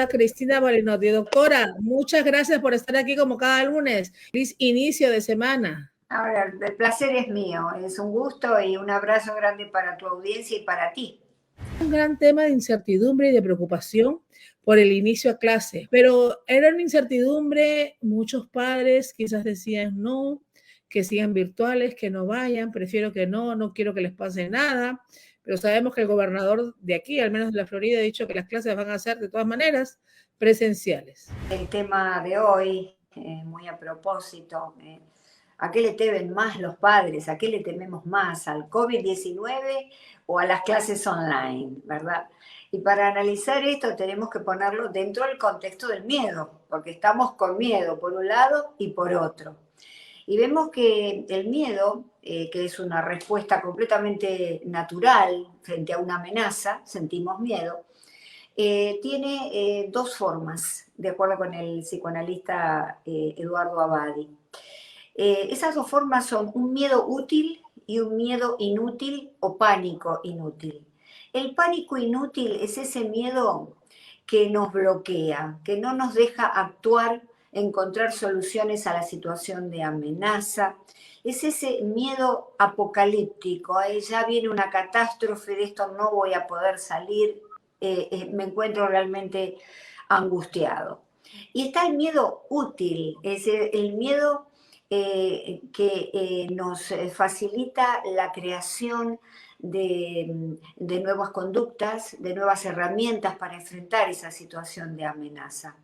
doctora Cristina Balinotti. Doctora, muchas gracias por estar aquí como cada lunes. Feliz inicio de semana. Ahora, el placer es mío, es un gusto y un abrazo grande para tu audiencia y para ti. Un gran tema de incertidumbre y de preocupación por el inicio a clase, pero era una incertidumbre, muchos padres quizás decían no, que sigan virtuales, que no vayan, prefiero que no quiero que les pase nada, pero sabemos que el gobernador de aquí, al menos de la Florida, ha dicho que las clases van a ser de todas maneras presenciales. El tema de hoy, muy a propósito, ¿a qué le temen más los padres? ¿A qué le tememos más? ¿Al COVID-19 o a las clases online? ¿Verdad? Y para analizar esto tenemos que ponerlo dentro del contexto del miedo, porque estamos con miedo por un lado y por otro. Y vemos que el miedo, que es una respuesta completamente natural frente a una amenaza, sentimos miedo, tiene dos formas, de acuerdo con el psicoanalista Eduardo Abadi. Esas dos formas son un miedo útil y un miedo inútil o pánico inútil. El pánico inútil es ese miedo que nos bloquea, que no nos deja actuar, encontrar soluciones a la situación de amenaza. Es ese miedo apocalíptico, ya viene una catástrofe, de esto no voy a poder salir, me encuentro realmente angustiado. Y está el miedo útil, es el miedo que nos facilita la creación de nuevas conductas, de nuevas herramientas para enfrentar esa situación de amenaza,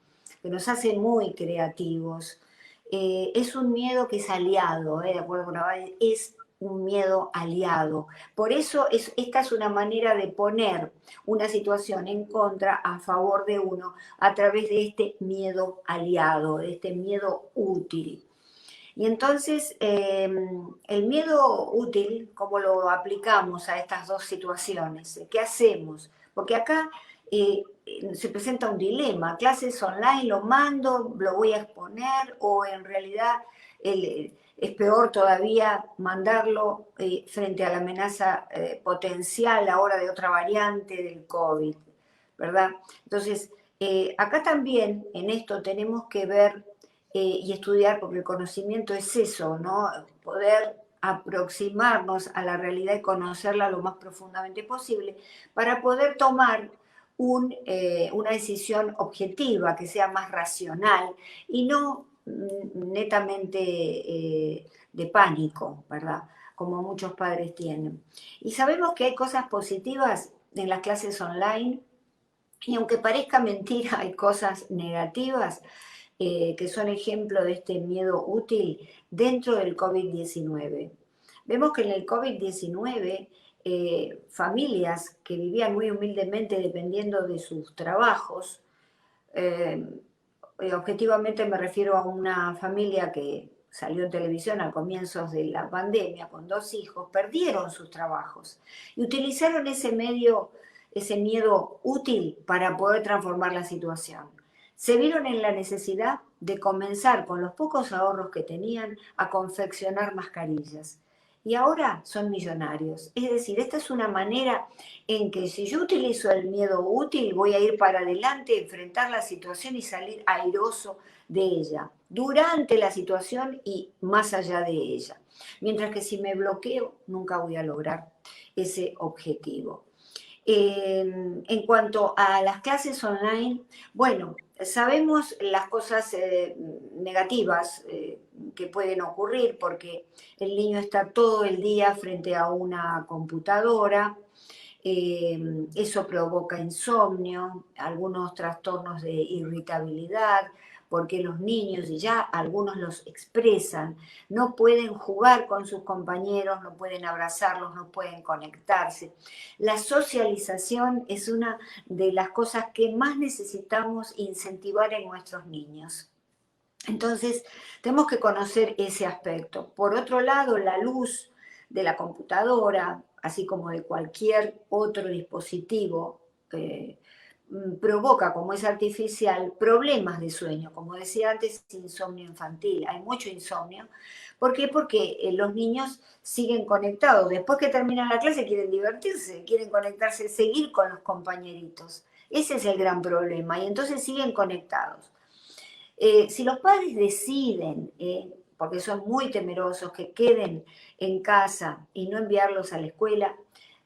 que nos hace muy creativos. Es un miedo que es aliado, de acuerdo con Abadi, es un miedo aliado. Por eso esta es una manera de poner una situación en contra a favor de uno a través de este miedo aliado, de este miedo útil. Y entonces, el miedo útil, ¿cómo lo aplicamos a estas dos situaciones? ¿Qué hacemos? Porque acá se presenta un dilema, clases online, lo mando, lo voy a exponer, o en realidad es peor todavía mandarlo frente a la amenaza potencial ahora de otra variante del COVID, ¿verdad? Entonces, acá también en esto tenemos que ver y estudiar, porque el conocimiento es eso, ¿no? Poder aproximarnos a la realidad y conocerla lo más profundamente posible para poder tomar una decisión objetiva, que sea más racional y no netamente de pánico, ¿verdad? Como muchos padres tienen. Y sabemos que hay cosas positivas en las clases online y aunque parezca mentira, hay cosas negativas que son ejemplo de este miedo útil dentro del COVID-19. Vemos que en el COVID-19 familias que vivían muy humildemente dependiendo de sus trabajos, objetivamente me refiero a una familia que salió en televisión a comienzos de la pandemia con 2 hijos, perdieron sus trabajos y utilizaron ese medio, ese miedo útil para poder transformar la situación. Se vieron en la necesidad de comenzar con los pocos ahorros que tenían a confeccionar mascarillas. Y ahora son millonarios. Es decir, esta es una manera en que si yo utilizo el miedo útil, voy a ir para adelante, enfrentar la situación y salir airoso de ella, durante la situación y más allá de ella. Mientras que si me bloqueo, nunca voy a lograr ese objetivo. En cuanto a las clases online, bueno, sabemos las cosas negativas que pueden ocurrir porque el niño está todo el día frente a una computadora, eso provoca insomnio, algunos trastornos de irritabilidad, porque los niños, y ya algunos los expresan, no pueden jugar con sus compañeros, no pueden abrazarlos, no pueden conectarse. La socialización es una de las cosas que más necesitamos incentivar en nuestros niños. Entonces, tenemos que conocer ese aspecto. Por otro lado, la luz de la computadora, así como de cualquier otro dispositivo, provoca, como es artificial, problemas de sueño. Como decía antes, insomnio infantil. Hay mucho insomnio. ¿Por qué? Porque los niños siguen conectados. Después que terminan la clase quieren divertirse, quieren conectarse, seguir con los compañeritos. Ese es el gran problema y entonces siguen conectados. Si los padres deciden, porque son muy temerosos, que queden en casa y no enviarlos a la escuela,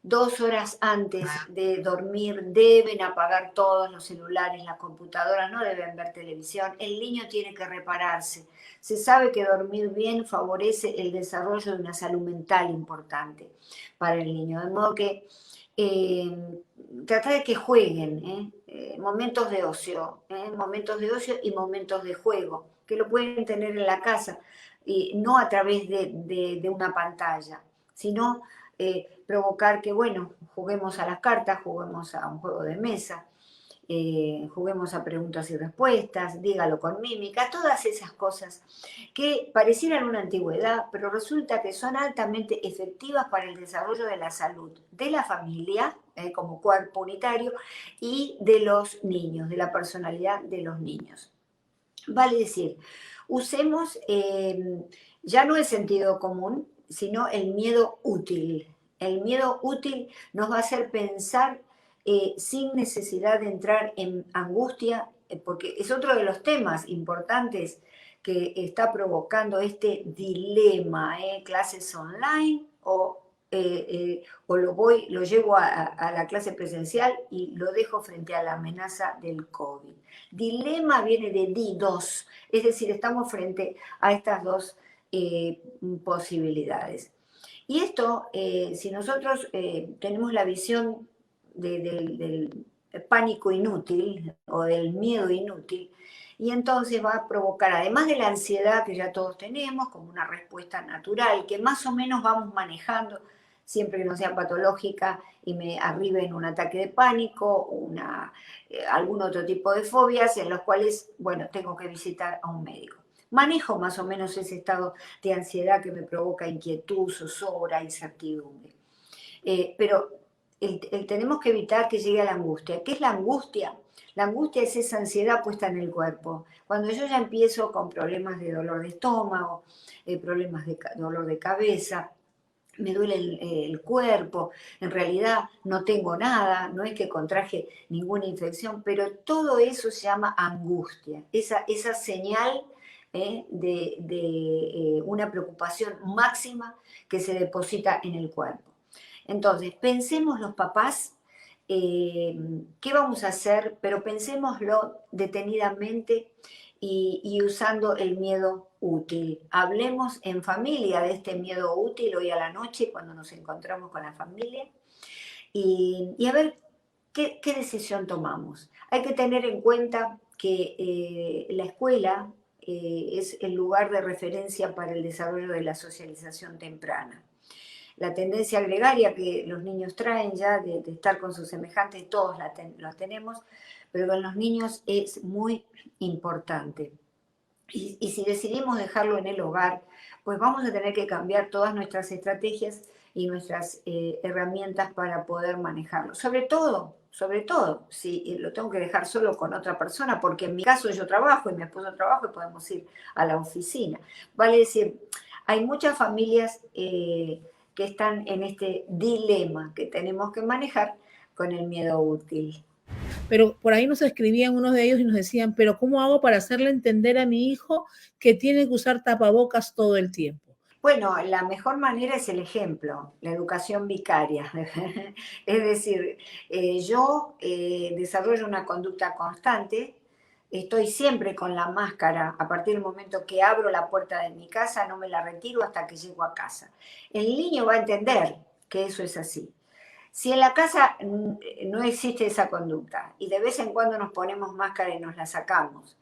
2 horas antes de dormir deben apagar todos los celulares, las computadoras, no deben ver televisión. El niño tiene que repararse. Se sabe que dormir bien favorece el desarrollo de una salud mental importante para el niño. De modo que tratar de que jueguen, momentos de ocio y momentos de juego, que lo pueden tener en la casa, y no a través de una pantalla, sino provocar que, bueno, juguemos a las cartas, juguemos a un juego de mesa, juguemos a preguntas y respuestas, dígalo con mímica, todas esas cosas que parecieran una antigüedad, pero resulta que son altamente efectivas para el desarrollo de la salud de la familia, como cuerpo unitario, y de los niños, de la personalidad de los niños. Vale decir, usemos ya no el sentido común, sino el miedo útil. El miedo útil nos va a hacer pensar sin necesidad de entrar en angustia, porque es otro de los temas importantes que está provocando este dilema, clases online o lo llevo a la clase presencial y lo dejo frente a la amenaza del COVID. Dilema viene de didos, es decir, estamos frente a estas dos posibilidades. Y esto, si nosotros tenemos la visión del pánico inútil o del miedo inútil, y entonces va a provocar, además de la ansiedad que ya todos tenemos, como una respuesta natural, que más o menos vamos manejando, siempre que no sea patológica y me arribe en un ataque de pánico, algún otro tipo de fobias en los cuales, bueno, tengo que visitar a un médico. Manejo más o menos ese estado de ansiedad que me provoca inquietud, zozobra, incertidumbre. Pero tenemos que evitar que llegue a la angustia. ¿Qué es la angustia? La angustia es esa ansiedad puesta en el cuerpo. Cuando yo ya empiezo con problemas de dolor de estómago, problemas de dolor de cabeza, me duele el cuerpo, en realidad no tengo nada, no es que contraje ninguna infección, pero todo eso se llama angustia, esa señal de una preocupación máxima que se deposita en el cuerpo. Entonces, pensemos los papás, qué vamos a hacer, pero pensémoslo detenidamente y usando el miedo útil. Hablemos en familia de este miedo útil hoy a la noche cuando nos encontramos con la familia y a ver qué decisión tomamos. Hay que tener en cuenta que la escuela es el lugar de referencia para el desarrollo de la socialización temprana. La tendencia gregaria que los niños traen ya de estar con sus semejantes, todos la tenemos, pero con los niños es muy importante. Y si decidimos dejarlo en el hogar, pues vamos a tener que cambiar todas nuestras estrategias y nuestras herramientas para poder manejarlo. Sobre todo, si lo tengo que dejar solo con otra persona, porque en mi caso yo trabajo y mi esposo trabaja y podemos ir a la oficina. Vale decir, hay muchas familias que están en este dilema que tenemos que manejar con el miedo útil. Pero por ahí nos escribían unos de ellos y nos decían, pero ¿cómo hago para hacerle entender a mi hijo que tiene que usar tapabocas todo el tiempo? Bueno, la mejor manera es el ejemplo, la educación vicaria. Es decir, yo desarrollo una conducta constante, estoy siempre con la máscara, a partir del momento que abro la puerta de mi casa, no me la retiro hasta que llego a casa. El niño va a entender que eso es así. Si en la casa no existe esa conducta y de vez en cuando nos ponemos máscara y nos la sacamos,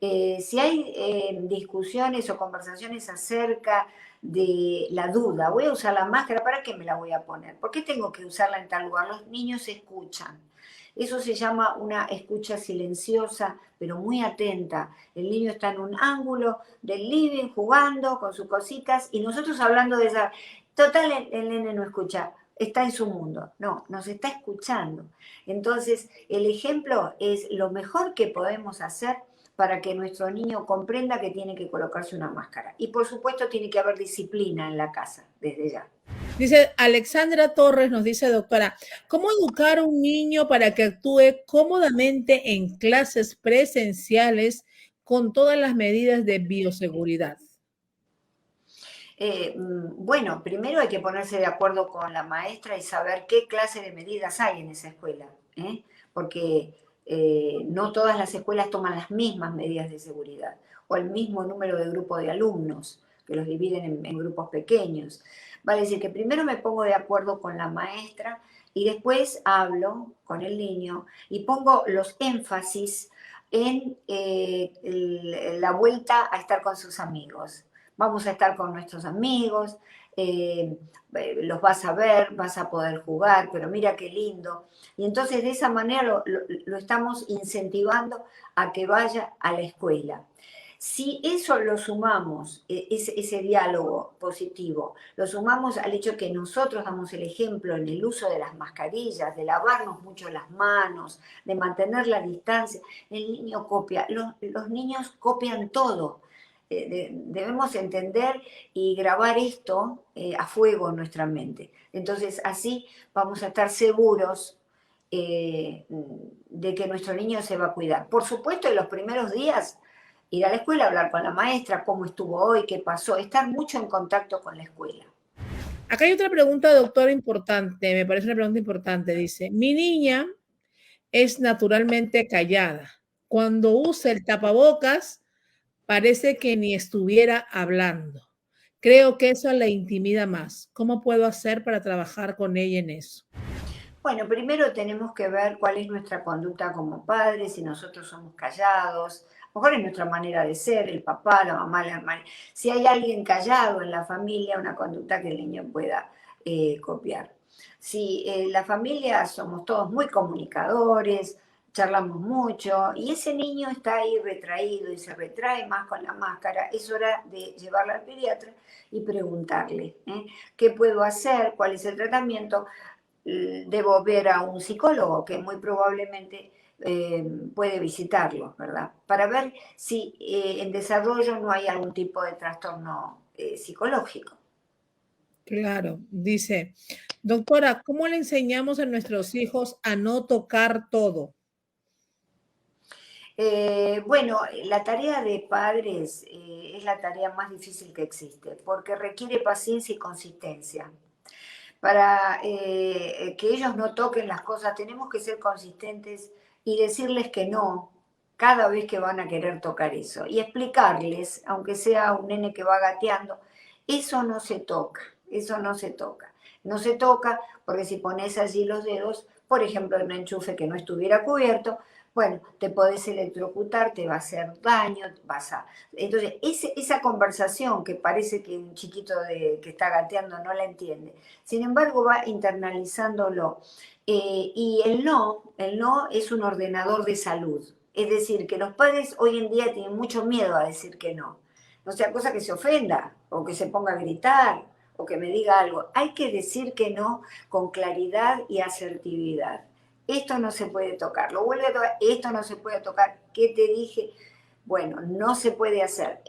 si hay discusiones o conversaciones acerca de la duda, voy a usar la máscara, ¿para qué me la voy a poner? ¿Por qué tengo que usarla en tal lugar? Los niños escuchan. Eso se llama una escucha silenciosa, pero muy atenta. El niño está en un ángulo del living jugando con sus cositas y nosotros hablando de esa... Total, el nene no escucha, está en su mundo. No, nos está escuchando. Entonces, el ejemplo es lo mejor que podemos hacer para que nuestro niño comprenda que tiene que colocarse una máscara. Y por supuesto tiene que haber disciplina en la casa, desde ya. Dice Alexandra Torres, nos dice doctora, ¿cómo educar a un niño para que actúe cómodamente en clases presenciales con todas las medidas de bioseguridad? Bueno, primero hay que ponerse de acuerdo con la maestra y saber qué clase de medidas hay en esa escuela, ¿eh? Porque no todas las escuelas toman las mismas medidas de seguridad o el mismo número de grupo de alumnos, que los dividen en grupos pequeños. Vale decir que primero me pongo de acuerdo con la maestra y después hablo con el niño y pongo los énfasis en la vuelta a estar con sus amigos. Vamos a estar con nuestros amigos, los vas a ver, vas a poder jugar, pero mira qué lindo. Y entonces de esa manera lo estamos incentivando a que vaya a la escuela. Si eso lo sumamos, ese diálogo positivo, lo sumamos al hecho que nosotros damos el ejemplo en el uso de las mascarillas, de lavarnos mucho las manos, de mantener la distancia, el niño copia, los niños copian todo. Debemos entender y grabar esto a fuego en nuestra mente. Entonces así vamos a estar seguros de que nuestro niño se va a cuidar. Por supuesto, en los primeros días ir a la escuela, hablar con la maestra, cómo estuvo hoy, qué pasó, estar mucho en contacto con la escuela. Acá hay otra pregunta, doctora, importante, me parece una pregunta importante. Dice, mi niña es naturalmente callada. Cuando usa el tapabocas, parece que ni estuviera hablando. Creo que eso la intimida más. ¿Cómo puedo hacer para trabajar con ella en eso? Bueno, primero tenemos que ver cuál es nuestra conducta como padres, si nosotros somos callados, a lo mejor es nuestra manera de ser, el papá, la mamá, la hermana. Si hay alguien callado en la familia, una conducta que el niño pueda copiar. Si la familia somos todos muy comunicadores, charlamos mucho y ese niño está ahí retraído y se retrae más con la máscara, es hora de llevarlo al pediatra y preguntarle, ¿qué puedo hacer? ¿Cuál es el tratamiento? Debo ver a un psicólogo que muy probablemente puede visitarlo, ¿verdad? Para ver si en desarrollo no hay algún tipo de trastorno psicológico. Claro, dice, doctora, ¿cómo le enseñamos a nuestros hijos a no tocar todo? Bueno, la tarea de padres es la tarea más difícil que existe, porque requiere paciencia y consistencia. Para que ellos no toquen las cosas, tenemos que ser consistentes y decirles que no cada vez que van a querer tocar eso. Y explicarles, aunque sea un nene que va gateando, eso no se toca, eso no se toca. No se toca porque si pones allí los dedos, por ejemplo, en un enchufe que no estuviera cubierto, bueno, te podés electrocutar, te va a hacer daño, vas a... Entonces, esa conversación que parece que un chiquito que está gateando no la entiende, sin embargo va internalizándolo. Y el no es un ordenador de salud. Es decir, que los padres hoy en día tienen mucho miedo a decir que no. No sea cosa que se ofenda, o que se ponga a gritar, o que me diga algo. Hay que decir que no con claridad y asertividad. Esto no se puede tocar, lo vuelve a tocar, esto no se puede tocar, ¿qué te dije? Bueno, no se puede hacer.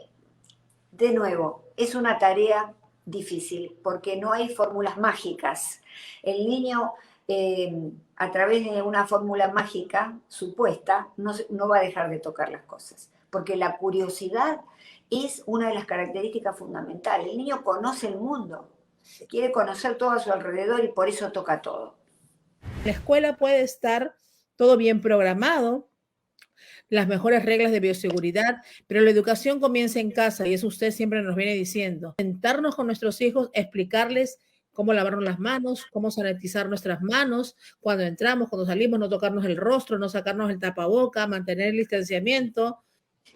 De nuevo, es una tarea difícil porque no hay fórmulas mágicas. El niño, a través de una fórmula mágica supuesta, no va a dejar de tocar las cosas, porque la curiosidad es una de las características fundamentales. El niño conoce el mundo, quiere conocer todo a su alrededor y por eso toca todo. La escuela puede estar todo bien programado, las mejores reglas de bioseguridad, pero la educación comienza en casa y eso usted siempre nos viene diciendo. Sentarnos con nuestros hijos, explicarles cómo lavarnos las manos, cómo sanitizar nuestras manos, cuando entramos, cuando salimos, no tocarnos el rostro, no sacarnos el tapaboca, mantener el distanciamiento.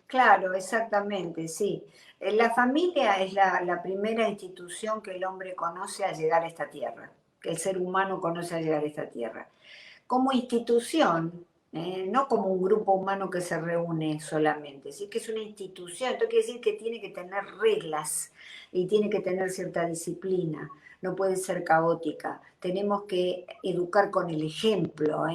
Claro, exactamente, sí. La familia es la primera institución que el hombre conoce al llegar a esta tierra, que el ser humano conoce al llegar a esta tierra. Como institución, no como un grupo humano que se reúne solamente, sí que es una institución, esto quiere decir que tiene que tener reglas y tiene que tener cierta disciplina, no puede ser caótica, tenemos que educar con el ejemplo,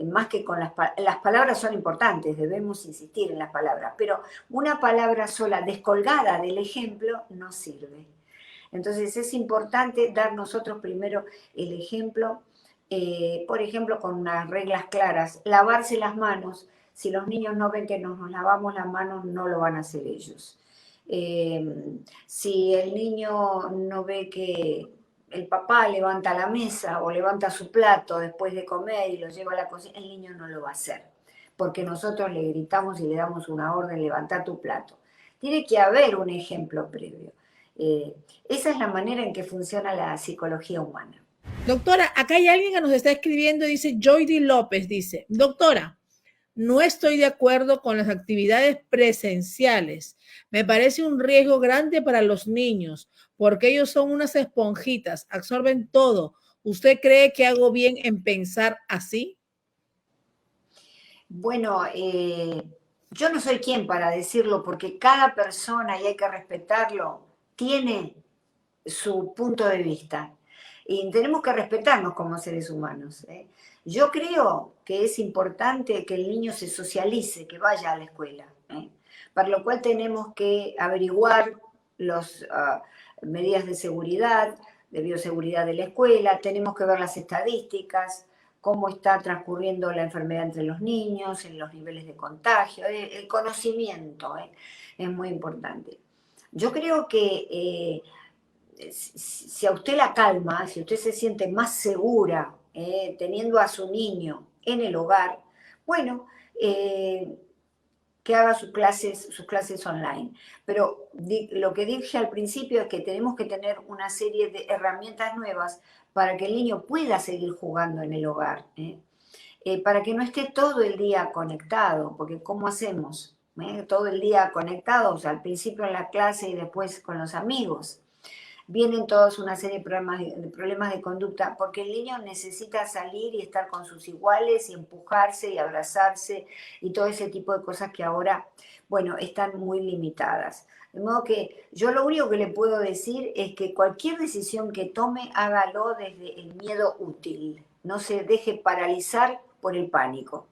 más que con las palabras son importantes, debemos insistir en las palabras, pero una palabra sola descolgada del ejemplo no sirve. Entonces es importante dar nosotros primero el ejemplo, por ejemplo, con unas reglas claras, lavarse las manos. Si los niños no ven que nos lavamos las manos, no lo van a hacer ellos. Si el niño no ve que el papá levanta la mesa o levanta su plato después de comer y lo lleva a la cocina, el niño no lo va a hacer, porque nosotros le gritamos y le damos una orden, levanta tu plato. Tiene que haber un ejemplo previo. Esa es la manera en que funciona la psicología humana. Doctora, acá hay alguien que nos está escribiendo, dice Joydy López, dice, doctora, no estoy de acuerdo con las actividades presenciales. Me parece un riesgo grande para los niños, porque ellos son unas esponjitas, absorben todo. ¿Usted cree que hago bien en pensar así? Bueno, yo no soy quien para decirlo, porque cada persona, y hay que respetarlo, tiene su punto de vista. Y tenemos que respetarnos como seres humanos. Yo creo que es importante que el niño se socialice, que vaya a la escuela. Para lo cual tenemos que averiguar las medidas de seguridad, de bioseguridad de la escuela, tenemos que ver las estadísticas, cómo está transcurriendo la enfermedad entre los niños, en los niveles de contagio, el conocimiento es muy importante. Yo creo que si a usted la calma, si usted se siente más segura teniendo a su niño en el hogar, bueno, que haga sus clases online. Pero lo que dije al principio es que tenemos que tener una serie de herramientas nuevas para que el niño pueda seguir jugando en el hogar, para que no esté todo el día conectado, porque ¿cómo hacemos? Todo el día conectados, al principio en la clase y después con los amigos. Vienen todos una serie de problemas de conducta, porque el niño necesita salir y estar con sus iguales y empujarse y abrazarse y todo ese tipo de cosas que ahora, bueno, están muy limitadas. De modo que yo lo único que le puedo decir es que cualquier decisión que tome, hágalo desde el miedo útil. No se deje paralizar por el pánico.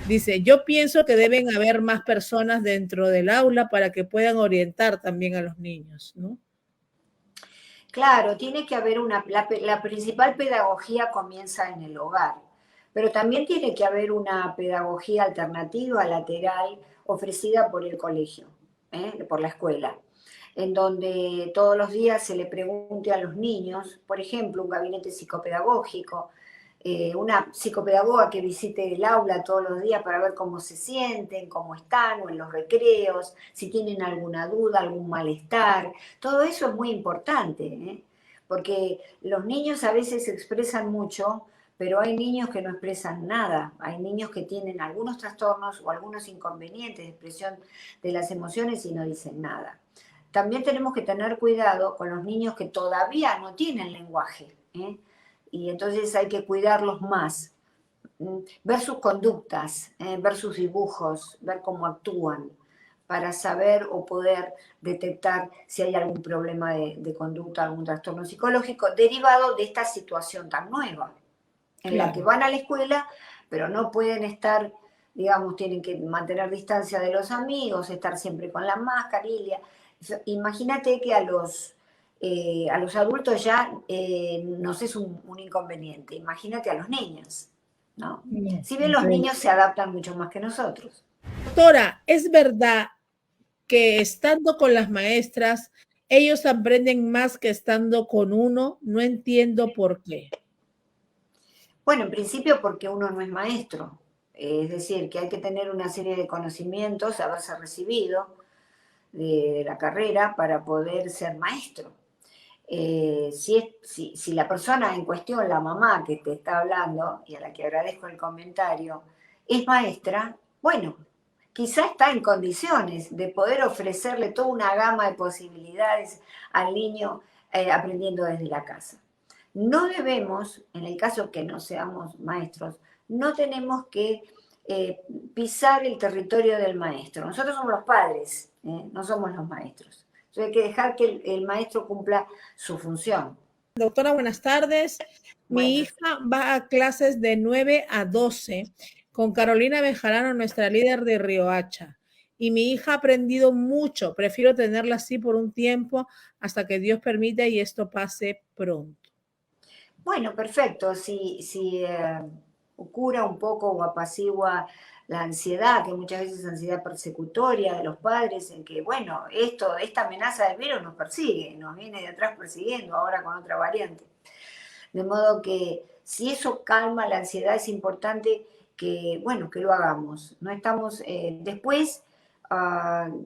Dice, yo pienso que deben haber más personas dentro del aula para que puedan orientar también a los niños, ¿no? Claro, tiene que haber la principal pedagogía comienza en el hogar, pero también tiene que haber una pedagogía alternativa, lateral, ofrecida por el colegio, por la escuela, en donde todos los días se le pregunte a los niños, por ejemplo, un gabinete psicopedagógico, una psicopedagoga que visite el aula todos los días para ver cómo se sienten, cómo están, o en los recreos, si tienen alguna duda, algún malestar. Todo eso es muy importante, porque los niños a veces expresan mucho, pero hay niños que no expresan nada. Hay niños que tienen algunos trastornos o algunos inconvenientes de expresión de las emociones y no dicen nada. También tenemos que tener cuidado con los niños que todavía no tienen lenguaje, y entonces hay que cuidarlos más, ver sus conductas, ver sus dibujos, ver cómo actúan, para saber o poder detectar si hay algún problema de conducta, algún trastorno psicológico derivado de esta situación tan nueva, en la que van a la escuela, pero no pueden estar, digamos, tienen que mantener distancia de los amigos, estar siempre con la mascarilla. Imagínate que a los adultos ya nos es un inconveniente. Imagínate a los niños, ¿no? Si bien los niños se adaptan mucho más que nosotros. Doctora, ¿es verdad que estando con las maestras, ellos aprenden más que estando con uno? No entiendo por qué. Bueno, en principio porque uno no es maestro. Es decir, que hay que tener una serie de conocimientos, haberse recibido de la carrera para poder ser maestro. Si la persona en cuestión, la mamá que te está hablando, y a la que agradezco el comentario, es maestra, bueno, quizá está en condiciones de poder ofrecerle toda una gama de posibilidades al niño aprendiendo desde la casa. No debemos, en el caso que no seamos maestros, no tenemos que pisar el territorio del maestro. Nosotros somos los padres, no somos los maestros. Entonces hay que dejar que el maestro cumpla su función. Doctora, buenas tardes. Mi hija va a clases de 9 a 12 con Carolina Bejarano, nuestra líder de Riohacha. y mi hija ha aprendido mucho. Prefiero tenerla así por un tiempo hasta que Dios permita y esto pase pronto. Bueno, perfecto. Si cura un poco o apacigua la ansiedad, que muchas veces es ansiedad persecutoria de los padres, en que, bueno, esta amenaza del virus nos persigue, nos viene de atrás persiguiendo, ahora con otra variante. De modo que si eso calma la ansiedad, es importante que, bueno, que lo hagamos. No estamos, después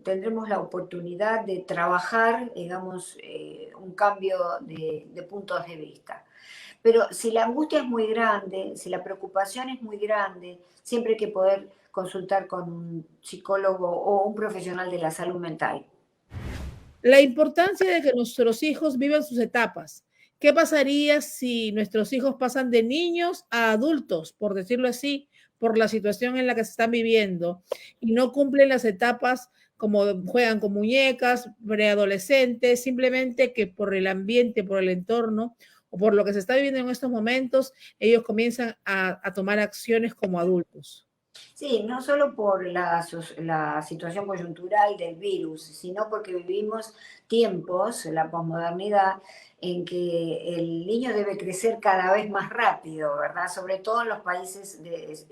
tendremos la oportunidad de trabajar, digamos, un cambio de puntos de vista. Pero si la angustia es muy grande, si la preocupación es muy grande, siempre hay que poder consultar con un psicólogo o un profesional de la salud mental. La importancia de que nuestros hijos vivan sus etapas. ¿Qué pasaría si nuestros hijos pasan de niños a adultos, por decirlo así, por la situación en la que se están viviendo y no cumplen las etapas como juegan con muñecas, preadolescentes, simplemente que por el ambiente, por el entorno o por lo que se está viviendo en estos momentos, ellos comienzan a tomar acciones como adultos? Sí, no solo por la situación coyuntural del virus, sino porque vivimos tiempos, la posmodernidad, en que el niño debe crecer cada vez más rápido, ¿verdad? Sobre todo en los países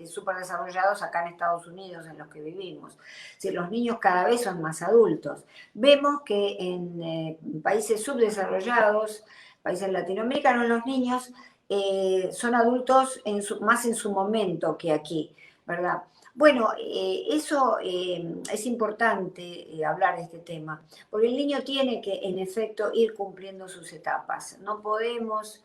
superdesarrollados, acá en Estados Unidos, en los que vivimos. Si los niños cada vez son más adultos. Vemos que en países subdesarrollados, países latinoamericanos, los niños son adultos más en su momento que aquí. ¿Verdad? Bueno, eso es importante hablar de este tema, porque el niño tiene que, en efecto, ir cumpliendo sus etapas. No podemos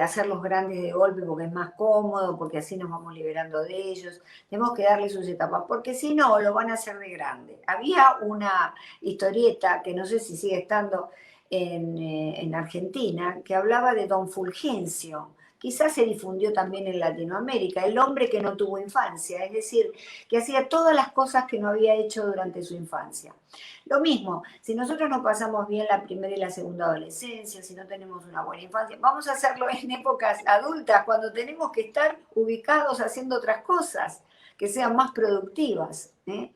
hacerlos grandes de golpe porque es más cómodo, porque así nos vamos liberando de ellos. Tenemos que darle sus etapas, porque si no, lo van a hacer de grande. Había una historieta, que no sé si sigue estando en Argentina, que hablaba de Don Fulgencio. Quizás se difundió también en Latinoamérica, el hombre que no tuvo infancia, es decir, que hacía todas las cosas que no había hecho durante su infancia. Lo mismo, si nosotros no pasamos bien la primera y la segunda adolescencia, si no tenemos una buena infancia, vamos a hacerlo en épocas adultas, cuando tenemos que estar ubicados haciendo otras cosas que sean más productivas, ¿eh?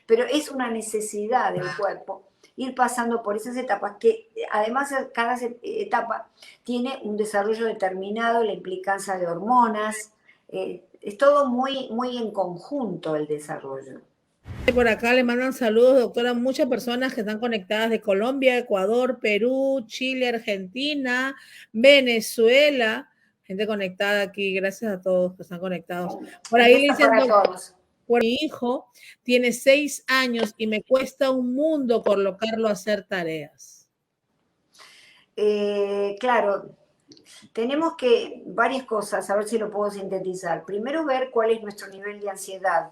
Pero es una necesidad del cuerpo ir pasando por esas etapas, que además cada etapa tiene un desarrollo determinado, la implicancia de hormonas, es todo muy, muy en conjunto el desarrollo. Por acá le mandan saludos, doctora, muchas personas que están conectadas de Colombia, Ecuador, Perú, Chile, Argentina, Venezuela, gente conectada aquí, gracias a todos que están conectados. Por ahí le dicen, por mi hijo tiene 6 años y me cuesta un mundo colocarlo a hacer tareas. Claro, tenemos que, varias cosas, a ver si lo puedo sintetizar. Primero, ver cuál es nuestro nivel de ansiedad,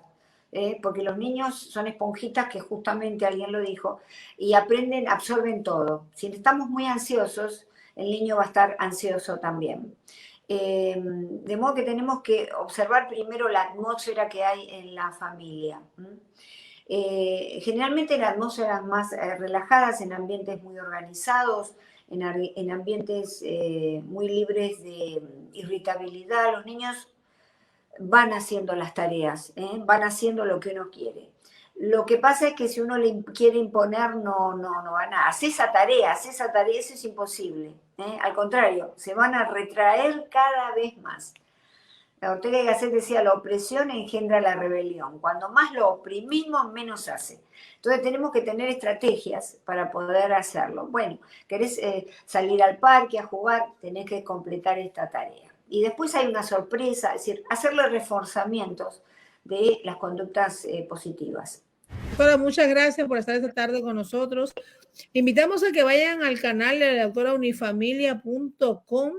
porque los niños son esponjitas, que justamente alguien lo dijo, y aprenden, absorben todo. Si estamos muy ansiosos, el niño va a estar ansioso también. De modo que tenemos que observar primero la atmósfera que hay en la familia. Generalmente las atmósferas más relajadas, en ambientes muy organizados, en ambientes muy libres de irritabilidad, los niños van haciendo las tareas, van haciendo lo que uno quiere. Lo que pasa es que si uno le quiere imponer, no van a hacer esa tarea, eso es imposible. Al contrario, se van a retraer cada vez más. Ortega y Gasset decía, la opresión engendra la rebelión. Cuando más lo oprimimos, menos hace. Entonces tenemos que tener estrategias para poder hacerlo. Bueno, querés salir al parque a jugar, tenés que completar esta tarea. Y después hay una sorpresa, es decir, hacerle reforzamientos de las conductas positivas. Doctora, muchas gracias por estar esta tarde con nosotros. Invitamos a que vayan al canal de la doctora unifamilia.com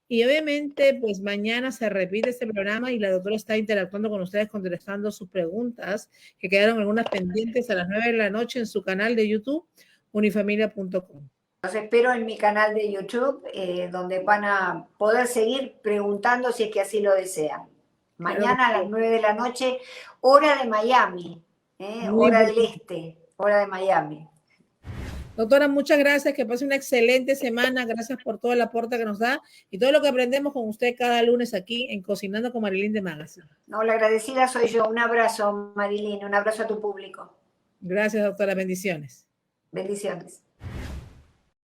y obviamente pues mañana se repite este programa y la doctora está interactuando con ustedes, contestando sus preguntas, que quedaron algunas pendientes, a las 9 de la noche en su canal de YouTube, unifamilia.com. Los espero en mi canal de YouTube, donde van a poder seguir preguntando si es que así lo desean. Mañana a las 9 de la noche, hora de Miami, hora del este, hora de Miami. Doctora, muchas gracias, que pase una excelente semana, gracias por todo el aporte que nos da y todo lo que aprendemos con usted cada lunes aquí en Cocinando con Marilyn de Magazine. No, la agradecida soy yo. Un abrazo, Marilyn, un abrazo a tu público. Gracias, doctora. Bendiciones. Bendiciones.